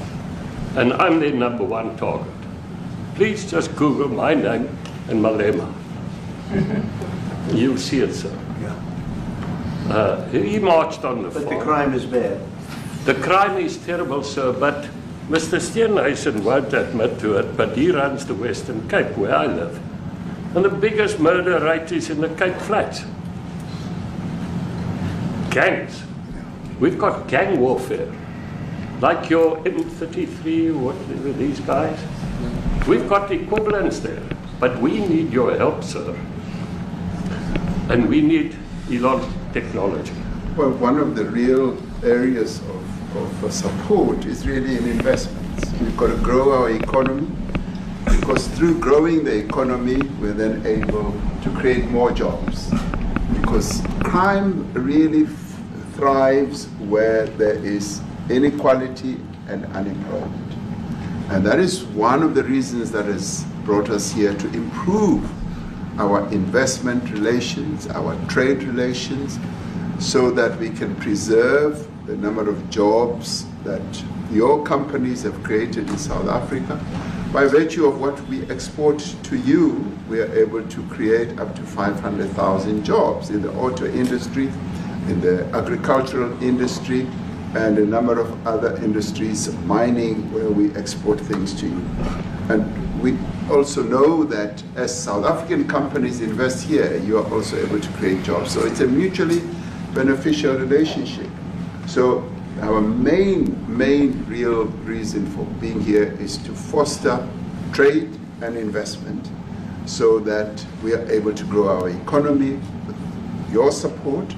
and I'm their number 1 target. Please just Google my name and Malema. You'll see it, sir. Yeah. He marched on the farm. But the crime is bad. The crime is terrible, sir, but Mr. Steenhuisen won't admit to it, but he runs the Western Cape, where I live. And the biggest murder rate is in the Cape Flats. Gangs. We've got gang warfare, like your M33, whatever these guys. We've got equivalents there, but we need your help, sir. And we need Elon technology. Well, one of the real areas of support is really in investments. We've got to grow our economy, because through growing the economy, we're then able to create more jobs. Because crime really thrives where there is inequality and unemployment. And that is one of the reasons that has brought us here, to improve our investment relations, our trade relations, so that we can preserve the number of jobs that your companies have created in South Africa. By virtue of what we export to you, we are able to create up to 500,000 jobs in the auto industry, in the agricultural industry, and a number of other industries, mining, where we export things to you. And we also know that as South African companies invest here, you are also able to create jobs. So it's a mutually beneficial relationship. So our main real reason for being here is to foster trade and investment so that we are able to grow our economy with your support,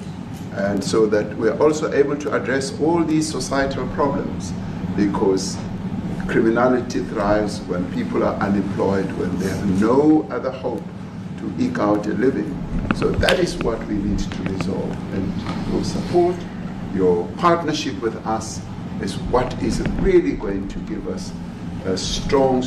and so that we are also able to address all these societal problems, because criminality thrives when people are unemployed, when they have no other hope to eke out a living. So that is what we need to resolve, and your support, your partnership with us is what is really going to give us a strong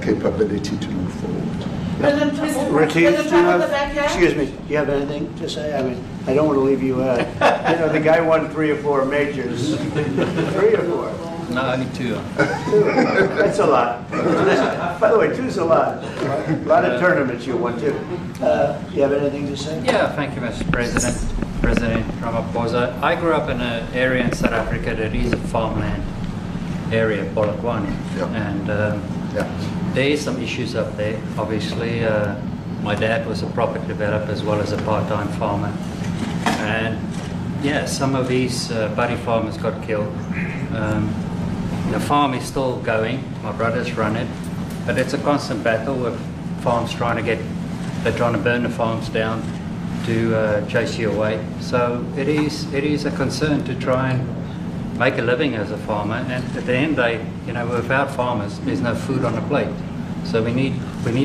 capability to move forward. President, please, Retief, President, excuse me, do you have anything to say? I mean, I don't want to leave you out. You know, the guy won 3 or 4 majors. 3 or 4? No, only 2. 2. That's a lot. By the way, 2's a lot. A lot of tournaments you won too. Do you have anything to say? Yeah, thank you, Mr. President. President Ramaphosa. I grew up in an area in South Africa that is a farmland area, Polokwane. And there is some issues up there. Obviously, my dad was a property developer as well as a part-time farmer. And yeah, some of these buddy farmers got killed. The farm is still going. My brothers run it. But it's a constant battle with farms they're trying to burn the farms down to chase you away. So it is a concern to try and make a living as a farmer, and at the end of the day, you know, without farmers, there's no food on the plate. So we need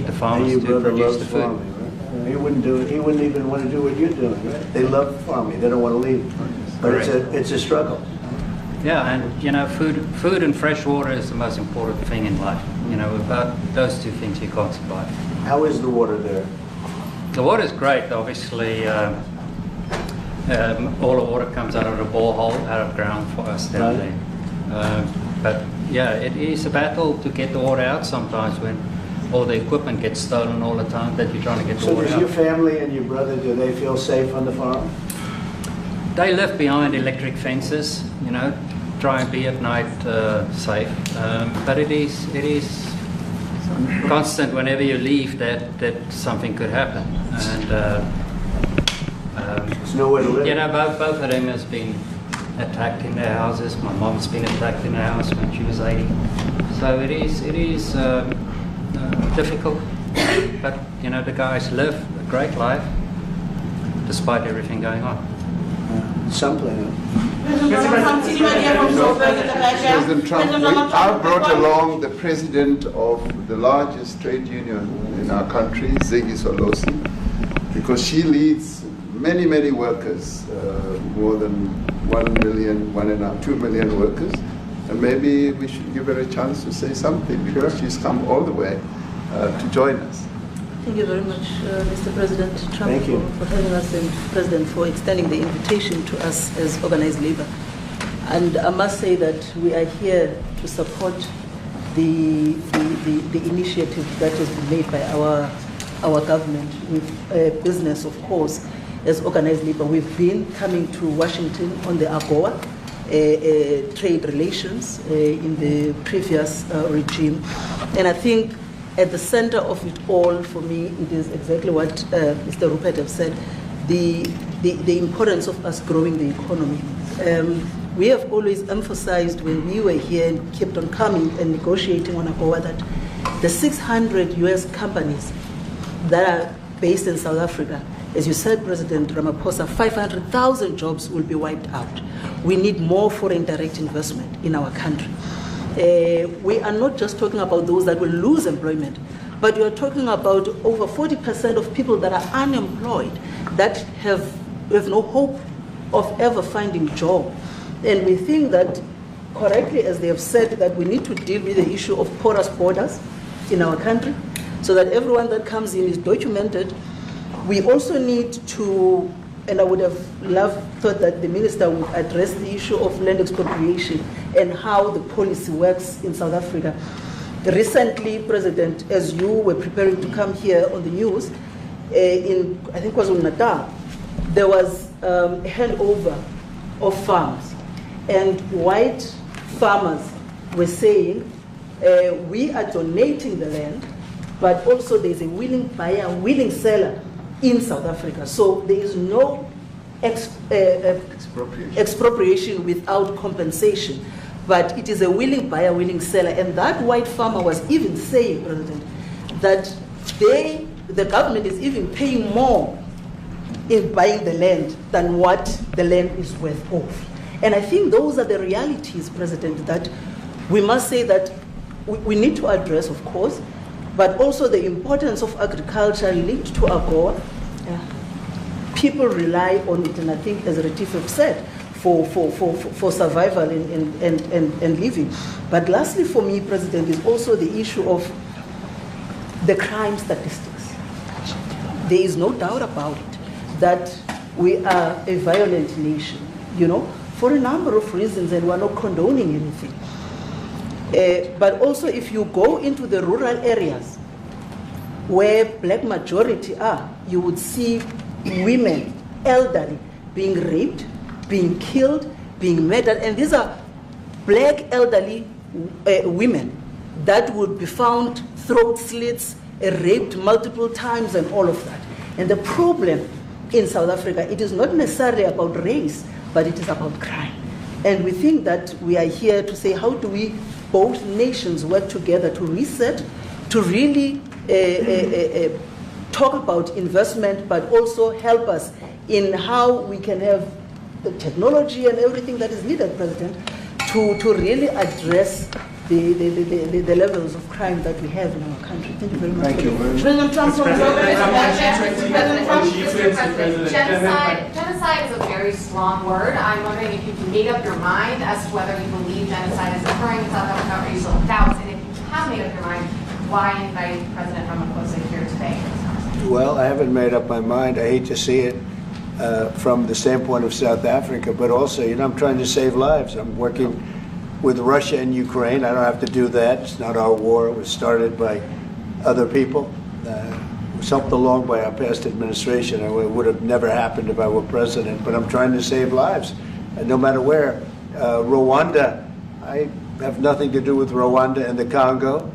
the farmers to produce the food. Farming, right? He wouldn't do it. He wouldn't even want to do what you're doing, right? They love farming. They don't want to leave. But it's a struggle. Yeah, and you know, food and fresh water is the most important thing in life. You know, without those 2 things, you can't survive. How is the water there? The water is great. Obviously, all the water comes out of the borehole, out of ground for us down there. But yeah, it is a battle to get the water out sometimes when all the equipment gets stolen all the time that you're trying to get the water out. So does your family and your brother, do they feel safe on the farm? They live behind electric fences, you know, try and be at night safe. But it is constant whenever you leave that something could happen. And there's nowhere to live. You know, both of them has been attacked in their houses. My mom's been attacked in her house when she was 80. So it is difficult. But you know, the guys live a great life despite everything going on. Something. President Trump, I brought along the president of the largest trade union in our country, Ziggy Solosi, because she leads many workers, more than 1 million, 2 million workers, and maybe we should give her a chance to say something, because she's come all the way to join us. Thank you very much, Mr. President Trump, for having us, and President for extending the invitation to us as organized labor. And I must say that we are here to support the initiative that has been made by our government with business, of course, as organized labor. We've been coming to Washington on the AGOA trade relations in the previous regime, and I think at the center of it all, for me, it is exactly what Mr. Rupert has said, the importance of us growing the economy. We have always emphasized when we were here and kept on coming and negotiating on AGOA that the 600 US companies that are based in South Africa, as you said, President Ramaphosa, 500,000 jobs will be wiped out. We need more foreign direct investment in our country. We are not just talking about those that will lose employment, but we are talking about over 40% of people that are unemployed, that have no hope of ever finding a job. And we think that, correctly, as they have said, that we need to deal with the issue of porous borders in our country, so that everyone that comes in is documented. We also need to, and I would have thought that the minister would address the issue of land expropriation and how the policy works in South Africa. Recently, President, as you were preparing to come here on the news, in, I think it was in Natal, there was a handover of farms. And white farmers were saying, we are donating the land, but also there's a willing buyer, willing seller in South Africa. So there is no expropriation without compensation. But it is a willing buyer, willing seller. And that white farmer was even saying, President, that the government is even paying more in buying the land than what the land is worth of. And I think those are the realities, President, that we must say that we need to address, of course, but also the importance of agriculture linked to AGOA. People rely on it, and I think, as Retief said, for survival and living. But lastly, for me, President, is also the issue of the crime statistics. There is no doubt about it that we are a violent nation, for a number of reasons, and we're not condoning anything. But also, if you go into the rural areas where black majority are, you would see women, elderly, being raped, being killed, being murdered, and these are black elderly women that would be found throat slits, raped multiple times, and all of that. And the problem in South Africa, it is not necessarily about race, but it is about crime. And we think that we are here to say, how do we, both nations, work together to reset, to really talk about investment, but also help us in how we can have the technology and everything that is needed, President, to really address the levels of crime that we have in our country. Thank you very much. Thank you. President Trump, genocide is a very strong word. I'm wondering if you've made up your mind as to whether you believe genocide is occurring in South Africa, or you still doubt, and if you have made up your mind, why invite President Ramaphosa here today? Well, I haven't made up my mind. I hate to see it from the standpoint of South Africa, but also, I'm trying to save lives. I'm working with Russia and Ukraine. I don't have to do that. It's not our war. It was started by other people. It was helped along by our past administration. It would have never happened if I were president, but I'm trying to save lives, no matter where. Rwanda, I have nothing to do with Rwanda and the Congo,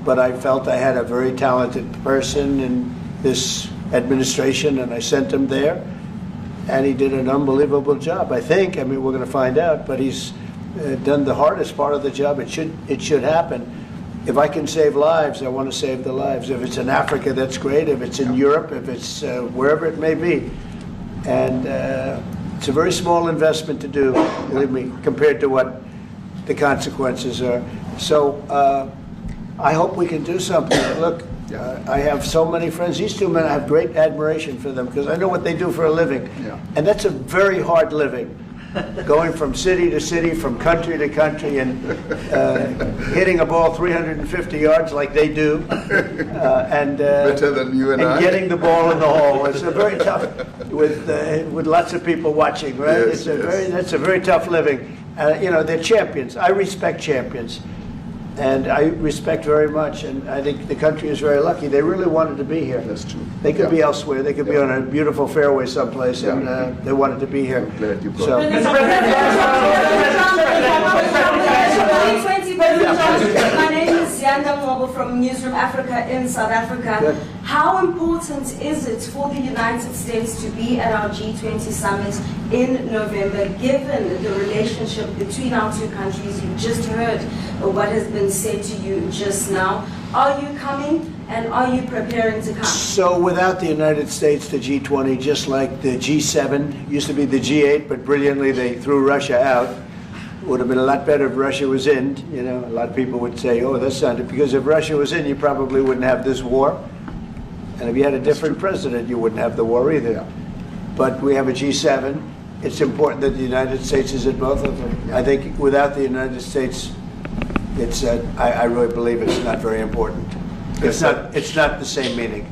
but I felt I had a very talented person in this administration, and I sent him there, and he did an unbelievable job, I think. I mean, we're going to find out, but he's done the hardest part of the job. It should happen. If I can save lives, I want to save the lives. If it's in Africa, that's great. If it's in Europe, if it's wherever it may be. And it's a very small investment to do, believe me, compared to what the consequences are. So I hope we can do something. Look, I have so many friends. These two men, I have great admiration for them because I know what they do for a living. Yeah. And that's a very hard living. Going from city to city, from country to country, and hitting a ball 350 yards like they do, and better than you and I. Getting the ball in the hole. It's a very tough, with lots of people watching, right? Yes, that's a very tough living. They're champions. I respect champions, and I respect very much. And I think the country is very lucky. They really wanted to be here. That's true. They could be elsewhere. They could be on a beautiful fairway someplace, and they wanted to be here. I'm glad you brought So. My name is Yanda Mwobo from Newsroom Africa in South Africa. Good. How important is it for the United States to be at our G20 summit in November, given the relationship between our two countries? You just heard what has been said to you just now. Are you coming, and are you preparing to come? So without the United States, the G20, just like the G7, used to be the G8, but brilliantly they threw Russia out. It would have been a lot better if Russia was in. A lot of people would say, oh, that's not it. Because if Russia was in, you probably wouldn't have this war. And if you had a different president, you wouldn't have the war either. Yeah. But we have a G7. It's important that the United States is at both of them. Yeah. I think without the United States, it's I really believe it's not very important. It's not the same meaning.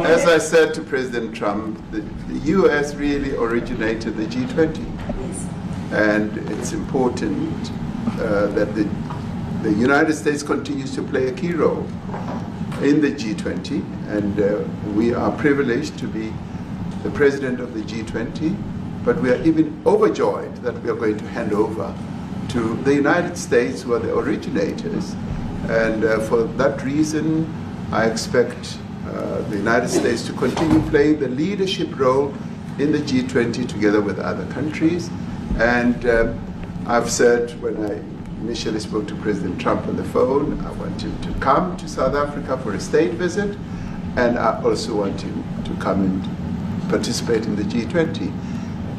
As I said to President Trump, the U.S. really originated the G20. Yes. And it's important that the United States continues to play a key role in the G20. And we are privileged to be the president of the G20, but we are even overjoyed that we are going to hand over to the United States, who are the originators. And for that reason, I expect the United States to continue playing the leadership role in the G20 together with other countries. And I've said when I initially spoke to President Trump on the phone, I want him to come to South Africa for a state visit, and I also want him to come and participate in the G20.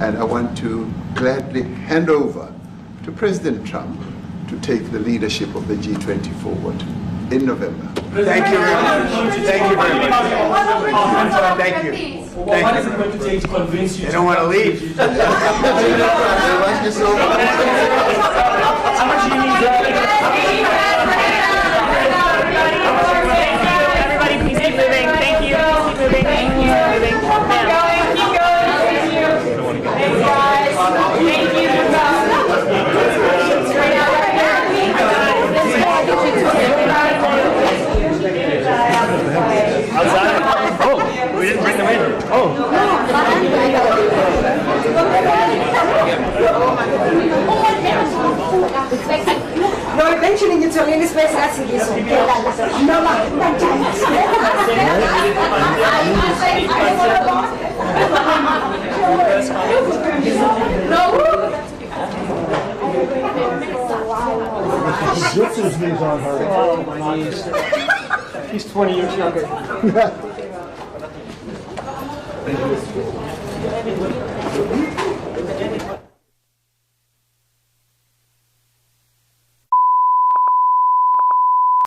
And I want to gladly hand over to President Trump to take the leadership of the G20 forward in November. Thank you very much. Thank you very much. Thank you. What is it going to take to convince you? They don't want to leave. How much do you need? Everybody, please keep moving. Thank you. Keep moving. Thank you. Keep going. Keep going. Thank you. Thanks, guys. Thank you. Straight out right there. Outside? Oh, we didn't bring them in. Oh. No, eventually you tell me space that's it. No, This knees on her. Oh, my knees. He's 20 years younger. Thank you.